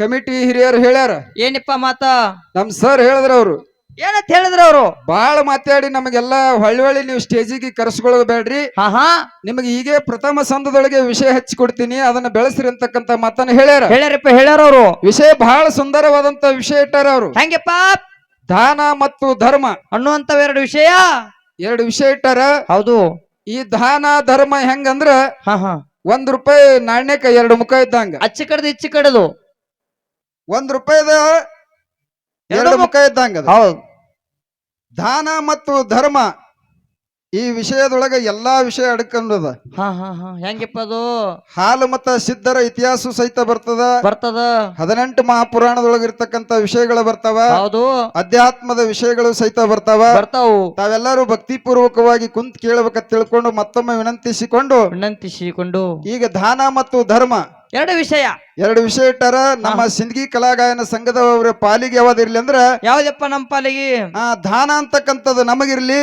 Committee ಹಿರಿಯರು ಹೇಳ್ಯಾರ. ಏನಿಪ್ಪ ಮಾತ? ನಮ್ ಸರ್ ಹೇಳಿದ್ರ ಅವ್ರು ಏನಂತ ಹೇಳಿದ್ರ ಅವರು? ಬಾಳ ಮಾತಾಡಿ ನಮಗೆಲ್ಲ ಹೊಳ್ಳಿ ನೀವು ಸ್ಟೇಜಿಗೆ ಕರೆಸ್ಕೊಳ್ಬೇಡ್ರಿ, ಹಾ ನಿಮಗೆ ಹೀಗೆ ಪ್ರಥಮ ಸಂದದೊಳಗೆ ವಿಷಯ ಹಚ್ಚಿ ಕೊಡ್ತೀನಿ, ಅದನ್ನ ಬೆಳೆಸ್ರಿ ಅಂತಕ್ಕಂತ ಮಾತನ್ನ ಹೇಳ್ಯಾರ. ಹೇಳ್ಯಾರ ಅವರು. ವಿಷಯ ಬಹಳ ಸುಂದರವಾದಂತ ವಿಷಯ ಇಟ್ಟಾರ ಅವರು. ಹೆಂಗಪ್ಪ? ದಾನ ಮತ್ತು ಧರ್ಮ ಅನ್ನುವಂತ ಎರಡು ವಿಷಯ ಇಟ್ಟಾರ. ಹೌದು. ಈ ದಾನ ಧರ್ಮ ಹೆಂಗಂದ್ರ ಹಾ ₹1 ನಾಣ್ಯಕ್ಕ 2 ಮುಖ ಇದ್ದಂಗ. ಅಚ್ಚಿ ಕಡದು ಇಚ್ಚಿ ಕಡದು ₹1 2 ಮುಖ ಇದ್ದಂಗ. ಹೌದು. ದಾನ ಮತ್ತು ಧರ್ಮ ಈ ವಿಷಯದೊಳಗ ಎಲ್ಲಾ ವಿಷಯ ಅಡ್ಕೊಂಡದ. ಹೆಂಗಪ್ಪ ಅದು? ಹಾಲು ಮತ್ತ ಸಿದ್ಧರ ಇತಿಹಾಸ ಸಹಿತ ಬರ್ತದ. 18 ಮಹಾಪುರಾಣದೊಳಗ ಇರ್ತಕ್ಕಂತ ವಿಷಯಗಳು ಬರ್ತಾವ. ಹೌದು. ಅಧ್ಯಾತ್ಮದ ವಿಷಯಗಳು ಸಹಿತ ಬರ್ತಾವ. ತಾವೆಲ್ಲರೂ ಭಕ್ತಿ ಪೂರ್ವಕವಾಗಿ ಕುಂತ್ ಕೇಳಬೇಕಂತ ತಿಳ್ಕೊಂಡು ಮತ್ತೊಮ್ಮೆ ವಿನಂತಿಸಿಕೊಂಡು ಈಗ ದಾನ ಮತ್ತು ಧರ್ಮ ಎರಡು ವಿಷಯ ಇಟ್ಟಾರ. ನಮ್ಮ ಸಿಂದಗಿ ಕಲಾಗಾಯನ ಸಂಘದವರ ಪಾಲಿಗೆ ಯಾವ್ದಿರ್ಲಿ ಅಂದ್ರ ಯಾವ್ದಪ್ಪ? ನಮ್ಮ ಪಾಲಿಗೆ ದಾನ ಅಂತಕ್ಕಂಥದ್ದು ನಮಗಿರ್ಲಿ,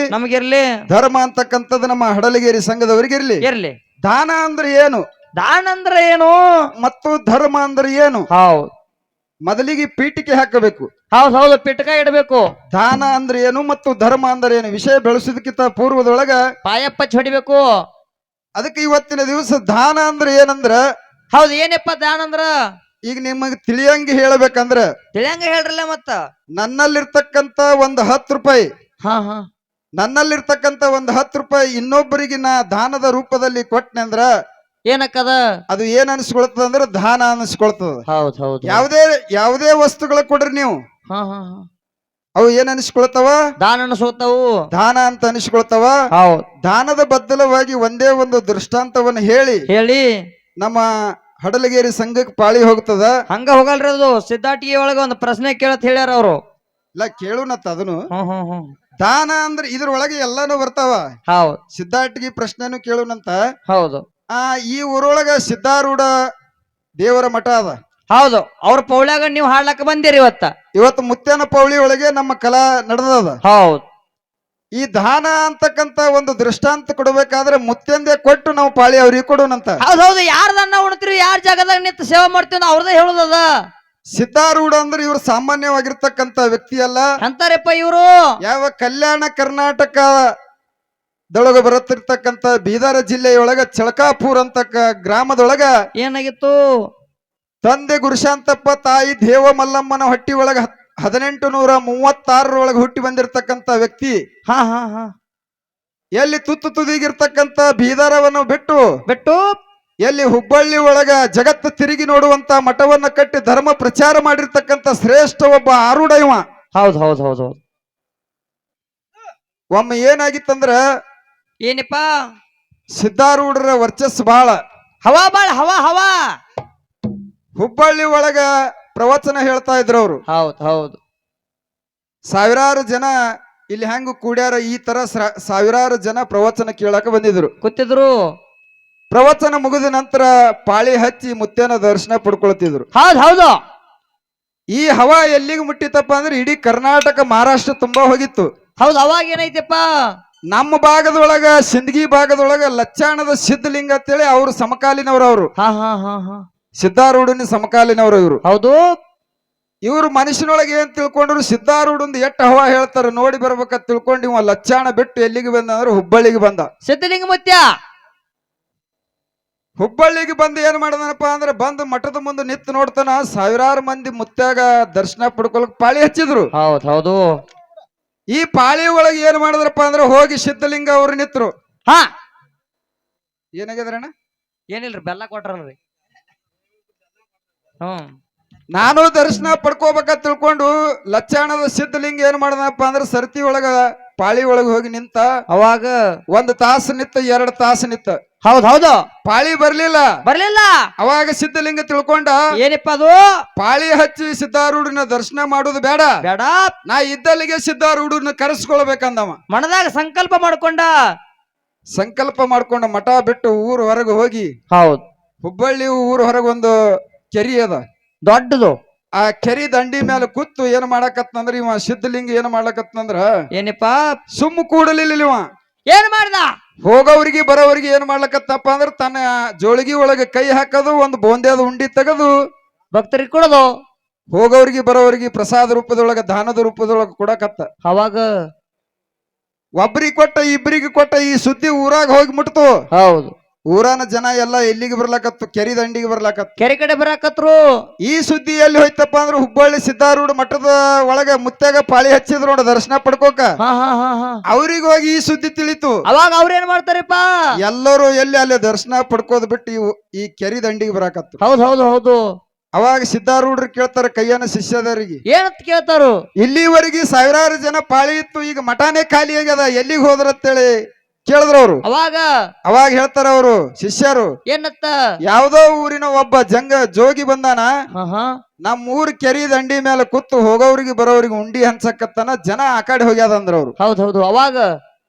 ಧರ್ಮ ಅಂತಕ್ಕಂಥದ್ದು ನಮ್ಮ ಹಡಲಗೇರಿ ಸಂಘದವರಿಗಿರ್ಲಿ. ದಾನ ಅಂದ್ರೆ ಏನು ಮತ್ತು ಧರ್ಮ ಅಂದ್ರೆ ಏನು? ಹೌದು. ಮೊದಲಿಗೆ ಪೀಠಿಕೆ ಹಾಕಬೇಕು. ಹೌದು, ಪಿಟಕ ಇಡಬೇಕು. ದಾನ ಅಂದ್ರೆ ಏನು ಮತ್ತು ಧರ್ಮ ಅಂದ್ರೆ ಏನು ವಿಷಯ ಬೆಳೆಸೋದಕ್ಕಿಂತ ಪೂರ್ವದೊಳಗ ಪಾಯಪ್ಪ ಹೊಡಿಬೇಕು. ಅದಕ್ಕೆ ಇವತ್ತಿನ ದಿವಸ ದಾನ ಅಂದ್ರೆ ಏನಂದ್ರ ಹೌದು. ಏನಪ್ಪ ದಾನ ಅಂದ್ರ? ಈಗ ನಿಮಗ್ ತಿಳಿಯಂಗೆ ಹೇಳ್ಬೇಕಂದ್ರ ಹೇಳ್ರಲ್ಲ. ಮತ್ತ ನನ್ನಲ್ಲಿರ್ತಕ್ಕಂತ ₹10 ನನ್ನಲ್ಲಿರ್ತಕ್ಕಂತ ₹10 ಇನ್ನೊಬ್ಬರಿಗೆ ನಾ ದಾನದ ರೂಪದಲ್ಲಿ ಕೊಟ್ಟನೆ ಅಂದ್ರ ಏನಕ್ಕದ? ಅದು ಏನ್ ಅನ್ಸ್ಕೊಳ್ತದ ಅಂದ್ರ ದಾನ ಅನ್ಸ್ಕೊಳ್ತದ. ಹೌದು. ಯಾವುದೇ ವಸ್ತುಗಳ ಕೊಡ್ರಿ ನೀವು, ಅವು ಏನ್ ಅನಿಸ್ಕೊಳ್ತಾವ? ದಾನ ಅಂತ ಅನಿಸ್ಕೊಳ್ತಾವ. ದಾನದ ಬದಲವಾಗಿ ಒಂದೇ ಒಂದು ದೃಷ್ಟಾಂತವನ್ನು ಹೇಳಿ ನಮ್ಮ ಹಡಲಗೇರಿ ಸಂಘಕ್ಕೆ ಪಾಳಿ ಹೋಗ್ತದ. ಹಂಗ ಹೋಗಲ್ರಿ ಅದು. ಸಿದ್ಧಾಟಿಗೆ ಒಳಗ ಒಂದು ಪ್ರಶ್ನೆ ಕೇಳತ್ ಹೇಳ್ಯಾರ ಅವರು. ಇಲ್ಲ ಕೇಳುನತ್ತ ಅದನ್ನು. ದಾನ ಅಂದ್ರೆ ಇದ್ರೊಳಗೆ ಎಲ್ಲಾನು ಬರ್ತಾವ. ಸಿದ್ಧಾಟಿಗೆ ಪ್ರಶ್ನೆನು ಕೇಳುನಂತ. ಹೌದು. ಈ ಊರೊಳಗ ಸಿದ್ಧಾರೂಢ ದೇವರ ಮಠ ಅದ. ಹೌದು. ಅವ್ರ ಪೌಳ್ಯಾಗ ನೀವು ಹಾಡ್ಲಕ್ಕ ಬಂದಿರಿ ಇವತ್ತು ಮುತ್ಯಾನ ಪೌಳಿ ಒಳಗೆ ನಮ್ಮ ಕಲಾ ನಡೆದದ. ಹೌದು. ಈ ದಾನ ಅಂತಕ್ಕಂತ ಒಂದು ದೃಷ್ಟಾಂತ ಕೊಡ್ಬೇಕಾದ್ರೆ ಮುತ್ಯಂದೆ ಕೊಟ್ಟು ನಾವು ಪಾಳಿ ಅವ್ರಿಗೆ ಕೊಡೋಣಂತ. ಹೌದು. ಯಾರ್ದನ್ನ ಉಣ್ತೀರಿ, ಯಾರ ಜಾಗದಾಗ ನಿಂತು ಸೇವೆ ಮಾಡ್ತೀವಿ ಅವ್ರದೇ ಹೇಳುದದ. ಸಿದ್ಧಾರೂಢ ಅಂದ್ರೆ ಇವ್ರು ಸಾಮಾನ್ಯವಾಗಿರ್ತಕ್ಕಂತ ವ್ಯಕ್ತಿ ಅಲ್ಲ. ಅಂತಾರಪ್ಪ ಇವರು. ಯಾವ ಕಲ್ಯಾಣ ಕರ್ನಾಟಕದೊಳಗ ಬರುತ್ತಿರ್ತಕ್ಕಂತ ಬೀದರ ಜಿಲ್ಲೆಯೊಳಗ ಚಳಕಾಪುರ್ ಅಂತ ಗ್ರಾಮದೊಳಗ ಏನಾಗಿತ್ತು? ತಂದೆ ಗುರುಶಾಂತಪ್ಪ, ತಾಯಿ ದೇವ ಮಲ್ಲಮ್ಮನ ಹೊಟ್ಟಿ ಒಳಗ 1836 ಹುಟ್ಟಿ ಬಂದಿರತಕ್ಕಂತ ವ್ಯಕ್ತಿ. ಎಲ್ಲಿ ತುದಿಗಿರ್ತಕ್ಕಂತ ಬೀದರವನ್ನು ಬಿಟ್ಟು ಎಲ್ಲಿ ಹುಬ್ಬಳ್ಳಿ ಒಳಗ ಜಗತ್ತು ತಿರುಗಿ ನೋಡುವಂತ ಮಠವನ್ನ ಕಟ್ಟಿ ಧರ್ಮ ಪ್ರಚಾರ ಮಾಡಿರ್ತಕ್ಕಂತ ಶ್ರೇಷ್ಠ ಒಬ್ಬ ಆರೂಢ ಇವ. ಹೌದು. ಒಮ್ಮೆ ಏನಾಗಿತ್ತಂದ್ರ ಏನಪ್ಪ? ಸಿದ್ಧಾರೂಢರ ವರ್ಚಸ್ ಬಹಳ ಹವಾ ಹುಬ್ಬಳ್ಳಿ ಒಳಗ ಪ್ರವಚನ ಹೇಳ್ತಾ ಇದ್ರು ಅವರು. ಹೌದು. ಸಾವಿರಾರು ಜನ ಇಲ್ಲಿ ಹೆಂಗ ಕೂಡ್ಯಾರ, ಈ ತರ ಸಾವಿರಾರು ಜನ ಪ್ರವಚನ ಕೇಳಕ ಕೂತಿದ್ರು. ಪ್ರವಚನ ಮುಗಿದ ನಂತರ ಪಾಳಿ ಹಚ್ಚಿ ಮುತ್ಯನ ದರ್ಶನ ಪಡ್ಕೊಳ್ತಿದ್ರು. ಹೌದು. ಈ ಹವಾ ಎಲ್ಲಿಗೆ ಮುಟ್ಟಿತಪ್ಪ ಅಂದ್ರೆ ಇಡೀ ಕರ್ನಾಟಕ, ಮಹಾರಾಷ್ಟ್ರ ತುಂಬಾ ಹೋಗಿತ್ತು. ಹೌದು. ಅವಾಗ ಏನೈತಪ್ಪ? ನಮ್ಮ ಭಾಗದೊಳಗ, ಸಿಂದಗಿ ಭಾಗದೊಳಗ ಲಚ್ಚಾಣದ ಸಿದ್ಧಲಿಂಗ ಅಂತೇಳಿ ಅವರು ಸಮಕಾಲೀನವರು. ಸಿದ್ಧಾರೂಢನ ಸಮಕಾಲೀನವರು ಇವರು. ಹೌದು. ಇವರು ಮನುಷ್ಯನೊಳಗೆ ಏನ್ ತಿಳ್ಕೊಂಡ್ರು, ಸಿದ್ಧಾರೂಢಂದು ಎಟ್ಟ ಹವಾ ಹೇಳ್ತಾರೆ ನೋಡಿ ಬರ್ಬೇಕಂತ ತಿಳ್ಕೊಂಡು ಇವ ಲಚ್ಚಾಣ ಬಿಟ್ಟು ಎಲ್ಲಿಗೆ ಬಂದ ಅಂದ್ರೆ ಹುಬ್ಬಳ್ಳಿಗೆ ಬಂದ. ಸಿದ್ಧಲಿಂಗ ಮುತ್ಯ ಹುಬ್ಬಳ್ಳಿಗೆ ಬಂದು ಏನ್ ಮಾಡದನಪ್ಪ ಅಂದ್ರೆ ಬಂದು ಮಠದ ಮುಂದೆ ನಿಂತು ನೋಡ್ತಾನ. ಸಾವಿರಾರು ಮಂದಿ ಮುತ್ಯಾಗ ದರ್ಶನ ಪಡ್ಕೊಳಕ್ ಪಾಳಿ ಹಚ್ಚಿದ್ರು. ಹೌದು. ಈ ಪಾಳಿ ಒಳಗೆ ಏನ್ ಮಾಡಿದ್ರಪ್ಪ ಅಂದ್ರೆ ಹೋಗಿ ಸಿದ್ಧಲಿಂಗ ಅವ್ರು ನಿಂತರು. ಏನಾಗಿದ್ರಣ್ಣ? ಏನಿಲ್ರಿ, ಬೆಲ್ಲ ಕೊಟ್ರಲ್ರಿ. ನಾನು ದರ್ಶನ ಪಡ್ಕೋಬೇಕಂತ ತಿಳ್ಕೊಂಡು ಲಚ್ಚಾಣದ ಸಿದ್ಧಲಿಂಗ ಏನ್ ಮಾಡದಪ್ಪ ಅಂದ್ರೆ ಸರತಿ ಒಳಗ ಪಾಳಿ ಒಳಗೆ ಹೋಗಿ ನಿಂತ. ಅವಾಗ 1 ತಾಸು ನಿಂತ, 2 ತಾಸು ನಿಂತ. ಹೌದು. ಪಾಳಿ ಬರ್ಲಿಲ್ಲ. ಅವಾಗ ಸಿದ್ಧಲಿಂಗ ತಿಳ್ಕೊಂಡ, ಏನಪ್ಪ ಅದು? ಪಾಳಿ ಹಚ್ಚಿ ಸಿದ್ಧಾರೂಢನ ದರ್ಶನ ಮಾಡುದು ಬೇಡ, ನಾ ಇದ್ದಲ್ಲಿಗೆ ಸಿದ್ಧಾರೂಢನ ಕರೆಸ್ಕೊಳ್ಬೇಕಂದವ. ಮನದಾಗ ಸಂಕಲ್ಪ ಮಾಡ್ಕೊಂಡ ಮಠ ಬಿಟ್ಟು ಊರ್ ಹೊರಗೆ ಹೋಗಿ. ಹೌದು. ಹುಬ್ಬಳ್ಳಿ ಊರ್ ಹೊರಗೆ ಒಂದು ಕೆರಿ ಅದ, ದೊಡ್ಡದು. ಆ ಕೆರಿ ದಂಡಿ ಮೇಲೆ ಕೂತು ಏನ್ ಮಾಡಕತ್ನಂದ್ರ ಇವ ಸಿದ್ಧಲಿಂಗ ಏನ್ ಮಾಡ್ಲಕತ್ನಂದ್ರ ಏನಪ್ಪ ಸುಮ್ಮ ಕೂಡಲಿಲ್ಲ ಇವ. ಏನ್ ಮಾಡ್ದ? ಹೋಗೋವ್ರಿಗೆ ಬರೋವ್ರಿಗೆ ಏನ್ ಮಾಡ್ಲಕತ್ತಪ್ಪ ಅಂದ್ರ ತನ್ನ ಜೋಳಿಗೆ ಒಳಗೆ ಕೈ ಹಾಕೋದು, ಒಂದು ಬೋಂದ್ಯಾದ ಉಂಡಿ ತೆಗೆದು ಭಕ್ತರಿಗೆ ಕೊಡೋದು. ಹೋಗೋರಿಗೆ ಬರೋರಿಗೆ ಪ್ರಸಾದ ರೂಪದೊಳಗ ದಾನದ ರೂಪದೊಳಗ ಕೊಡಕತ್ತ. ಅವಾಗ ಒಬ್ರಿಗೆ ಕೊಟ್ಟ ಇಬ್ರಿಗೆ ಕೊಟ್ಟ ಈ ಸುದ್ದಿ ಊರಾಗ ಹೋಗಿ ಮುಟ್ತು. ಹೌದು, ಊರಾನ ಜನ ಎಲ್ಲಾ ಎಲ್ಲಿಗೆ ಬರ್ಲಾಕತ್ತು? ಕೆರಿ ದಂಡಿಗೆ ಬರ್ಲಾಕತ್ತು. ಕೆರೆ ಕಡೆ ಬರಾಕತ್ರು. ಈ ಸುದ್ದಿ ಎಲ್ಲಿ ಹೋಯ್ತಪ್ಪ ಅಂದ್ರೆ ಹುಬ್ಬಳ್ಳಿ ಸಿದ್ದಾರೂಢ ಮಠದ ಒಳಗ ಮುತ್ಯಾಗ ಪಾಳಿ ಹಚ್ಚಿದ್ರು ನೋಡ ದರ್ಶನ ಪಡ್ಕೋಕ. ಅವ್ರಿಗೆ ಹೋಗಿ ಈ ಸುದ್ದಿ ತಿಳಿತು. ಅವಾಗ ಅವ್ರೇನ್ ಮಾಡ್ತಾರಪ್ಪ? ಎಲ್ಲರೂ ಎಲ್ಲಿ ಅಲ್ಲಿ ದರ್ಶನ ಪಡ್ಕೋದ್ ಬಿಟ್ಟು ಈ ಕೆರಿ ದಂಡಿಗೆ ಬರಾಕತ್ತು. ಹೌದು ಹೌದು ಹೌದು. ಅವಾಗ ಸಿದ್ದಾರೂಢರು ಕೇಳ್ತಾರ ಕೈಯನ ಶಿಷ್ಯದವರಿಗೆ, ಏನಂತ ಕೇಳ್ತಾರು? ಇಲ್ಲಿವರೆಗೆ ಸಾವಿರಾರು ಜನ ಪಾಳಿ ಇತ್ತು, ಈಗ ಮಠಾನೇ ಖಾಲಿ ಆಗ್ಯದ, ಎಲ್ಲಿಗೆ ಹೋದ್ರತ್ತೇಳಿ ಕೇಳಿದ್ರು ಅವ್ರು. ಅವಾಗ ಹೇಳ್ತಾರ ಅವರು ಶಿಷ್ಯರು, ಏನತ್ತ? ಯಾವ್ದೋ ಊರಿನ ಒಬ್ಬ ಜೋಗಿ ಬಂದಾನ, ನಮ್ಮ ಊರ್ ಕೆರಿ ದಂಡಿ ಮೇಲೆ ಕೂತು ಹೋಗೋರಿಗೆ ಬರೋರಿಗೆ ಉಂಡಿ ಹಂಚಕತ್ತನ, ಜನ ಆ ಕಡೆ ಹೋಗ್ಯಾದ ಅಂದ್ರ ಅವ್ರು. ಹೌದು ಹೌದು.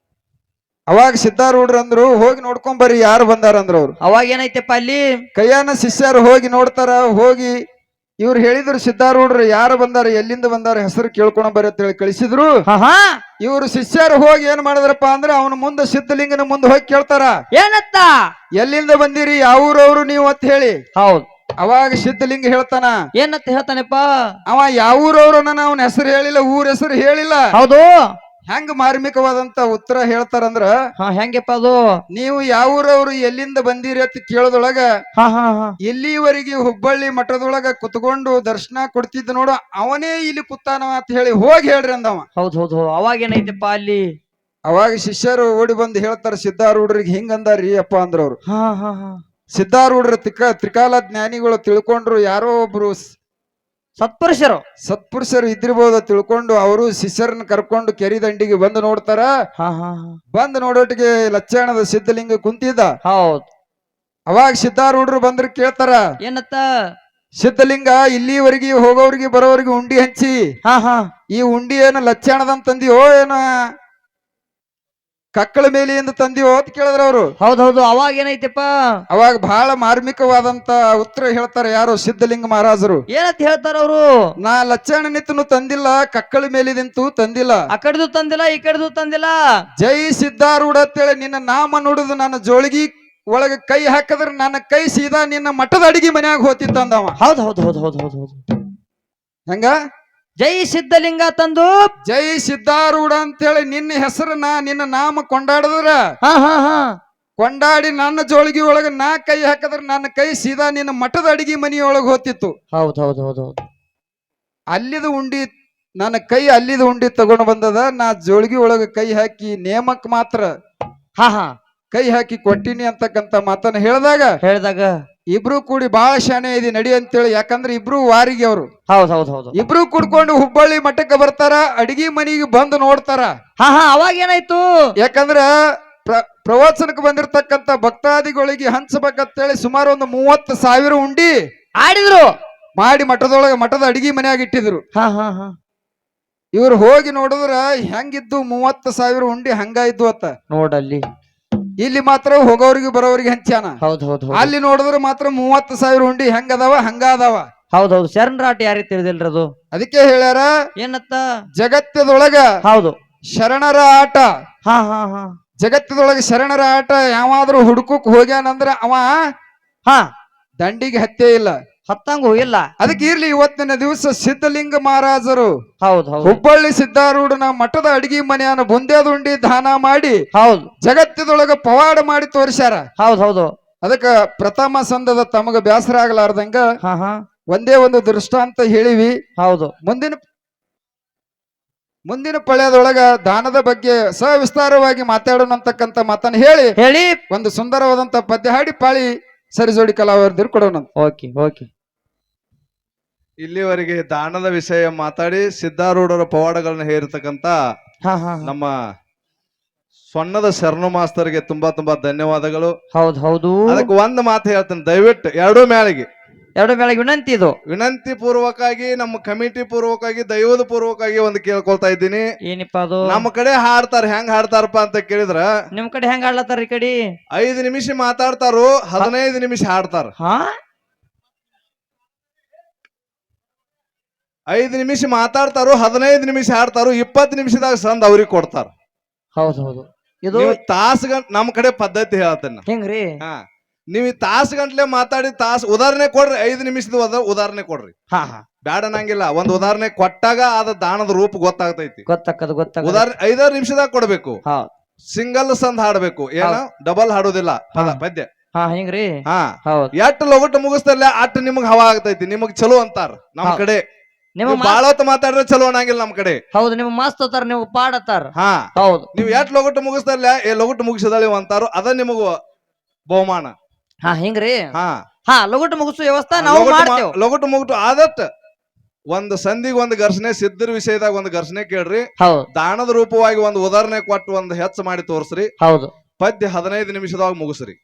ಅವಾಗ ಸಿದ್ದಾರೂಢರು ಅಂದ್ರು, ಹೋಗಿ ನೋಡ್ಕೊಂಡ್ ಬರ್ರಿ ಯಾರು ಬಂದಾರ ಅಂದ್ರ ಅವ್ರು. ಅವಾಗ ಏನೈತೆಪ್ಪ ಅಲ್ಲಿ? ಕೈಯನ ಶಿಷ್ಯರು ಹೋಗಿ ನೋಡ್ತಾರ. ಹೋಗಿ ಇವ್ರು ಹೇಳಿದ್ರು ಸಿದ್ದಾರೂಢರು ಯಾರು ಬಂದಾರ, ಎಲ್ಲಿಂದ ಬಂದಾರ, ಹೆಸರು ಕೇಳ್ಕೊಂಡ್ ಬರ್ರಿ ಅಂತ ಹೇಳಿ ಕಳಿಸಿದ್ರು. ಇವ್ರು ಶಿಷ್ಯರು ಹೋಗಿ ಏನ್ ಮಾಡಿದ್ರಪ್ಪ ಅಂದ್ರೆ ಅವನ ಮುಂದೆ ಸಿದ್ಧಲಿಂಗನ ಮುಂದೆ ಹೋಗಿ ಕೇಳ್ತಾರ, ಏನತ್ತ? ಎಲ್ಲಿಂದ ಬಂದಿರಿ, ಯಾವ ಊರವ್ರು ನೀವು ಅಂತ ಹೇಳಿ. ಹೌದು. ಅವಾಗ ಸಿದ್ಧಲಿಂಗ ಹೇಳ್ತಾನ, ಏನಂತ ಹೇಳ್ತಾನಪ್ಪ? ಅವ ಯಾವ ಊರವ್ರು ಅವನ ಹೆಸರು ಹೇಳಿಲ್ಲ, ಊರ ಹೆಸರು ಹೇಳಿಲ್ಲ. ಹೌದು. ಹೆಂಗ ಮಾರ್ಮಿಕವಾದಂತ ಉತ್ತರ ಹೇಳ್ತಾರಂದ್ರ, ಹೆಂಗಪ್ಪ ಅದು? ನೀವು ಯಾವ ಊರವ್ರು ಎಲ್ಲಿಂದ ಬಂದಿರಿ ಅಂತ ಕೇಳೋದೊಳಗ, ಇಲ್ಲಿವರೆಗೆ ಹುಬ್ಬಳ್ಳಿ ಮಠದೊಳಗ ಕುತ್ಕೊಂಡು ದರ್ಶನ ಕೊಡ್ತಿದ್ದ ನೋಡು, ಅವನೇ ಇಲ್ಲಿ ಕುತ್ತಾನ ಅಂತ ಹೇಳಿ ಹೋಗಿ ಹೇಳ್ರಿ ಅಂದವ. ಹೌದು ಹೌದು. ಅವಾಗ ಏನೈತಪ್ಪ ಅಲ್ಲಿ? ಅವಾಗ ಶಿಷ್ಯರು ಓಡಿ ಬಂದು ಹೇಳ್ತಾರ ಸಿದ್ದಾರೂಢರಿಗೆ ಹಿಂಗಂದಾರಿ ಅಪ್ಪ ಅಂದ್ರ ಅವ್ರು. ಸಿದ್ದಾರೂಢರ ತ್ರಿಕಾಲ ಜ್ಞಾನಿಗಳು ತಿಳ್ಕೊಂಡ್ರು, ಯಾರೋ ಒಬ್ರು ಸತ್ಪುರುಷರು ಇದ್ದಿರ್ಬೋದು ತಿಳ್ಕೊಂಡು ಅವರು ಶಿಷ್ಯರನ್ನ ಕರ್ಕೊಂಡು ಕೆರಿ ದಂಡಿಗೆ ಬಂದು ನೋಡ್ತಾರ. ಬಂದು ನೋಡೋಟಿಗೆ ಲಚ್ಚಾಣದ ಸಿದ್ಧಲಿಂಗ ಕುಂತಿದ್ದ. ಹೌದು. ಅವಾಗ ಸಿದ್ದಾರೂಢರು ಬಂದ್ರೆ ಕೇಳ್ತಾರ, ಏನತ್ತ? ಸಿದ್ಧಲಿಂಗ, ಇಲ್ಲಿವರೆಗೆ ಹೋಗೋರಿಗೆ ಬರೋರಿಗೆ ಉಂಡಿ ಹಂಚಿ, ಈ ಉಂಡಿ ಏನು ಲಚ್ಚಾಣದಂತಂದಿಯೋ ಏನ ಕಕ್ಕಳ ಮೇಲಿಂದ ತಂದಿವೋ ಅಂತ ಕೇಳಿದ್ರ ಅವ್ರು. ಹೌದೌದು. ಅವಾಗ ಏನೈತಪ್ಪ? ಅವಾಗ ಬಹಳ ಮಾರ್ಮಿಕವಾದಂತ ಉತ್ತರ ಹೇಳ್ತಾರ ಯಾರು? ಸಿದ್ಧಲಿಂಗ ಮಹಾರಾಜರು. ಏನಂತ ಹೇಳ್ತಾರ ಅವರು? ನಾ ಲಚ್ಚಾಣ ನಿಂತನು ತಂದಿಲ್ಲ, ಕಕ್ಕಳ ಮೇಲಿದಂತೂ ತಂದಿಲ್ಲ, ಆ ಕಡೆದು ತಂದಿಲ್ಲ, ಈ ಕಡೆದು ತಂದಿಲ್ಲ. ಜೈ ಸಿದ್ದಾರೂಢ ಅಂತೇಳಿ ನಿನ್ನ ನಾಮ ನುಡಿದು ನನ್ನ ಜೋಳಿಗಿ ಒಳಗ ಕೈ ಹಾಕದ್ರ ನನ್ನ ಕೈ ಸೀದಾ ನಿನ್ನ ಮಠದ ಅಡಿಗೆ ಮನ್ಯಾಗ ಹೋತಿತ್ತಂದವ. ಹೌದು ಹೌದು ಹೌದು ಹೌದು ಹೌದು ಹೌದು. ಹಂಗ ಜೈ ಸಿದ್ಧಲಿಂಗ ತಂದು ಜೈ ಸಿದ್ದಾರೂಢ ಅಂತೇಳಿ ನಿನ್ನ ಹೆಸರನ್ನ ನಿನ್ನ ನಾಮ ಕೊಂಡಾಡಿದ್ರ, ಕೊಂಡಾಡಿ ನನ್ನ ಜೋಳಿಗೆ ಒಳಗ ನಾ ಕೈ ಹಾಕದ್ರ ನನ್ನ ಕೈ ಸೀದಾ ನಿನ್ನ ಮಠದ ಅಡಿಗೆ ಮನಿಯೊಳಗ ಹೋತಿತ್ತು. ಹೌದು ಹೌದು ಹೌದು. ಅಲ್ಲಿದ ಉಂಡಿ ನನ್ನ ಕೈ ಅಲ್ಲಿದ ಉಂಡಿ ತಗೊಂಡು ಬಂದದ, ನಾ ಜೋಳಿಗೆ ಒಳಗ ಕೈ ಹಾಕಿ ನೇಮಕ್ ಮಾತ್ರ ಕೈ ಹಾಕಿ ಕೊಟ್ಟಿನಿ ಅಂತಕ್ಕಂತ ಮಾತನ್ನ ಹೇಳಿದಾಗ ಇಬ್ರು ಕೂಡಿ ಬಾಳ ಶಾನೆ ಇದೆ ನಡಿ ಅಂತೇಳಿ, ಯಾಕಂದ್ರೆ ಇಬ್ರು ವಾರಿಗೆ ಅವರು. ಹೌದು ಹೌದು ಹೌದು. ಇಬ್ರು ಕುಡ್ಕೊಂಡು ಹುಬ್ಬಳ್ಳಿ ಮಠಕ್ಕೆ ಬರ್ತಾರ, ಅಡಿಗೆ ಮನಿಗೆ ಬಂದು ನೋಡ್ತಾರ. ಅವಾಗ ಏನಾಯ್ತು? ಯಾಕಂದ್ರ ಪ್ರವಚನಕ್ಕೆ ಬಂದಿರತಕ್ಕಂತ ಭಕ್ತಾದಿಗಳಿಗೆ ಹಂಚಬೇಕಂತೇಳಿ ಸುಮಾರು ಒಂದು 30,000 ಉಂಡಿ ಆಡಿದ್ರು, ಮಾಡಿ ಮಠದ ಅಡಿಗೆ ಮನೆಯಾಗ ಇಟ್ಟಿದ್ರು. ಇವ್ರು ಹೋಗಿ ನೋಡಿದ್ರ ಹೆಂಗಿದ್ದು 30,000 ಉಂಡಿ ಹಂಗ ಇದ್ದು ಅತ್ತ ನೋಡಲ್ಲಿ. ಇಲ್ಲಿ ಮಾತ್ರ ಹೋಗೋರಿಗೆ ಬರೋರಿಗೆ ಹಂಚಾನ. ಹೌದು ಹೌದು. ಅಲ್ಲಿ ನೋಡಿದ್ರೆ ಮಾತ್ರ 30,000 ಉಂಡಿ ಹೆಂಗದಾವ ಹಂಗ ಅದಾವ. ಹೌದೌದು. ಶರಣರಾಟ ಯಾರಿಗೆ ತಿಳಿದಿಲ್ರದು. ಅದಕ್ಕೆ ಹೇಳ್ಯಾರ, ಏನತ್ತ? ಜಗತ್ತದೊಳಗ ಹೌದು ಶರಣರ ಆಟ. ಜಗತ್ತದೊಳಗ ಶರಣರ ಆಟ ಯಾವಾದ್ರೂ ಹುಡುಕಕ್ ಹೋಗ್ಯಾನಂದ್ರ ಅವ ದಂಡಿಗೆ ಹತ್ತೇ ಇಲ್ಲ, ಹತ್ತಂಗು ಇಲ್ಲ. ಅದಕ್ಕೆ ಇರ್ಲಿ ಇವತ್ತಿನ ದಿವಸ ಸಿದ್ಧಲಿಂಗ ಮಹಾರಾಜರು ಹೌದು ಹುಬ್ಬಳ್ಳಿ ಸಿದ್ದಾರೂಢನ ಮಠದ ಅಡಿಗೆ ಮನೆಯನ್ನು ಬುಂದೇದುಂಡಿ ದಾನ ಮಾಡಿ ಹೌದು ಜಗತ್ತದೊಳಗ ಪವಾಡ ಮಾಡಿ ತೋರಿಸ್ಯಾರ. ಹೌದು ಹೌದು. ಅದಕ್ಕ ಪ್ರಥಮ ಸಂದದ ತಮಗ ಬ್ಯಾಸರ ಆಗ್ಲಾರ್ದಂಗ ಒಂದೇ ಒಂದು ದೃಷ್ಟಾಂತ ಹೇಳಿವಿ. ಹೌದು. ಮುಂದಿನ ಪಳ್ಯದೊಳಗ ದಾನದ ಬಗ್ಗೆ ಸವಿಸ್ತಾರವಾಗಿ ಮಾತಾಡೋಣ ಅಂತಕ್ಕಂತ ಮಾತನ್ನ ಹೇಳಿ ಒಂದು ಸುಂದರವಾದಂತ ಪದ್ಯ ಹಾಡಿ ಪಾಳಿ ಸರಿಜೋಡಿ ಕಲಾವಿದರು ಕೊಡೋಣ. Okay okay. ಇಲ್ಲಿವರೆಗೆ ದಾನದ ವಿಷಯ ಮಾತಾಡಿ ಸಿದ್ದಾರೂಢರ ಪವಾಡಗಳನ್ನ ಹೇರಿರ್ತಕ್ಕಂತ ನಮ್ಮ ಸೊನ್ನದ ಶರಣು ಮಾಸ್ತರ್ಗೆ ತುಂಬಾ ತುಂಬಾ ಧನ್ಯವಾದಗಳು. ಹೌದು ಹೌದು. ಅದಕ್ಕೆ ಒಂದು ಮಾತು ಹೇಳ್ತೇನೆ, ದಯವಿಟ್ಟು ಎರಡು ಮೇಳಿಗೆ ವಿನಂತಿ, ಇದು ವಿನಂತಿ ಪೂರ್ವಕವಾಗಿ ನಮ್ಮ ಕಮಿಟಿ ಪೂರ್ವಕವಾಗಿ ದೈವದ ಪೂರ್ವಕವಾಗಿ ಒಂದು ಕೇಳ್ಕೊಳ್ತಾ ಇದ್ದೀನಿ. ಏನಪ್ಪ ಅದು? ನಮ್ಮ ಕಡೆ ಹಾಡ್ತಾರ, ಹೆಂಗ್ ಹಾಡ್ತಾರಪ್ಪ ಅಂತ ಕೇಳಿದ್ರ, ನಿಮ್ ಕಡೆ ಹೆಂಗ್ ಹಾಡ್ಲತ್ತಾರ? ಈ ಕಡೆ 5 ನಿಮಿಷ ಮಾತಾಡ್ತಾರು, 15 ನಿಮಿಷ ಹಾಡ್ತಾರ. 5 ನಿಮಿಷ ಮಾತಾಡ್ತಾರು, 15 ನಿಮಿಷ ಹಾಡ್ತಾರು, 20 ನಿಮಿಷದಾಗ ಸಂದ್ ಅವ್ರಿಗೆ ಕೊಡ್ತಾರ. ಹೌದು ಹೌದು. ಇದು ತಾಸ್ಗ ನಮ್ ಕಡೆ ಪದ್ಧತಿ ಹೇಳ್ತೇನೆ. ಹೆಂಗ್ರಿ? ನೀವ್ ಈ ತಾಸು ಗಂಟ್ಲೆ ಮಾತಾಡಿ ಉದಾಹರಣೆ ಕೊಡ್ರಿ 5 ನಿಮಿಷದ ಉದಾಹರಣೆ ಕೊಡ್ರಿ ಹಾ ಹಾ ಬ್ಯಾಡ ಅನ್ನಂಗಿಲ್ಲ ಒಂದ್ ಉದಾಹರಣೆ ಕೊಟ್ಟಾಗ ಅದ ದಾನದ ರೂಪ ಗೊತ್ತಾಗ್ತೈತಿ ಗೊತ್ತಾಕದ ಉದಾಹರಣೆ 5 ನಿಮಿಷದಾಗ ಕೊಡ್ಬೇಕು ಹಾ ಸಿಂಗಲ್ ಸಂದ್ ಹಾಡ್ಬೇಕು ಏನ ಡಬಲ್ ಹಾಡೋದಿಲ್ಲ ಪದ್ಯ ಹಾ ಹಿಂಗ್ರಿ ಹಾ ಹೌದ್ ಎಟ್ ಲೊಗಟ್ ಮುಗಿಸ್ತಲ್ಲ ಅಟ್ ನಿಮಗ್ ಹವಾ ಆಗ್ತೈತಿ ನಿಮಗ್ ಚಲೋ ಅಂತಾರ ನಮ್ ಕಡೆ ನಿಮ್ಮ ನೀವ್ ಬಾಳ ಹೊತ್ತು ಮಾತಾಡ್ರೆ ಚಲೋ ಅನ್ನಂಗಿಲ್ಲ ನಮ್ ಕಡೆ ಹೌದು ನೀವು ಮಸ್ತ್ ಅತ್ತಾರ ನೀವು ಪಾಡತ್ತಾರ ಹಾ ಹೌದು ನೀವ್ ಎಟ್ ಲೊಗಟ್ ಮುಗಿಸ್ತಲ್ಲ ಲೊಗಟ್ ಮುಗಿಸಿದಳಿ ಅಂತಾರೋ ಅದ ನಿಮಗ ಬಹುಮಾನ ಹಾ ಹಿಂಗ್ರಿ ಹಾ ಹಾ ಲಗುಟ್ ಮುಗಿಸು ವ್ಯವಸ್ಥೆ ನಾವು ಮಾಡ್ತೇವೆ ಲೊಗಟ್ ಮುಗಿಟು ಆದತ್ ಒಂದ್ ಸಂಧಿಗ್ ಒಂದ್ ಘರ್ಷಣೆ ಸಿದ್ಧರ ವಿಷಯದಾಗ ಒಂದ್ ಘರ್ಷಣೆ ಕೇಳ್ರಿ ಹೌದು ದಾನದ ರೂಪವಾಗಿ ಒಂದ್ ಉದಾಹರಣೆ ಕೊಟ್ಟು ಒಂದ್ ಹೆಚ್ಚು ಮಾಡಿ ತೋರ್ಸ್ರಿ ಹೌದು ಪದ್ಯ 15 ನಿಮಿಷದಾಗ ಮುಗಿಸ್ರಿ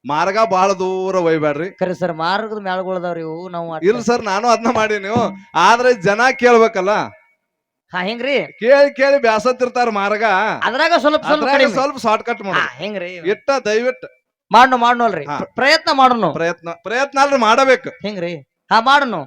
ಮಾರ್ಗ ಬಹಳ ದೂರ ಒಯ್ಬೇಡ್ರಿ ಕರೆ ಸರ್ ಮಾರ್ಗದ ಮ್ಯಾಳಗಳದಾವ್ರಿ ಇವು ನಾವು ಇಲ್ಲ ಸರ್ ನಾನು ಅದನ್ನ ಮಾಡಿ ನೀವು ಆದ್ರೆ ಜನ ಕೇಳ್ಬೇಕಲ್ಲ ಹಾ ಹಿಂಗ್ರಿ ಕೇಳಿ ಕೇಳಿ ಬ್ಯಾಸತ್ತಿರ್ತಾರ ಮಾರ್ಗ ಅದ್ರಾಗ ಸ್ವಲ್ಪ ಸ್ವಲ್ಪ ಅದ್ರಾಗ ಕಡಿಮೆ ಸ್ವಲ್ಪ ಶಾರ್ಟ್ ಕಟ್ ಹಾ ಮಾಡಿ ಹಿಂಗ್ರಿ ಇಟ್ಟ ದಯವಿಟ್ಟು ಮಾಡೋಲ್ರಿ ಹಾ. ಪ್ರಯತ್ನ ಮಾಡೋನು ಪ್ರಯತ್ನ ಅಲ್ರಿ ಮಾಡಬೇಕು ಹಿಂಗ್ರಿ ಹಾ ಮಾಡೋನು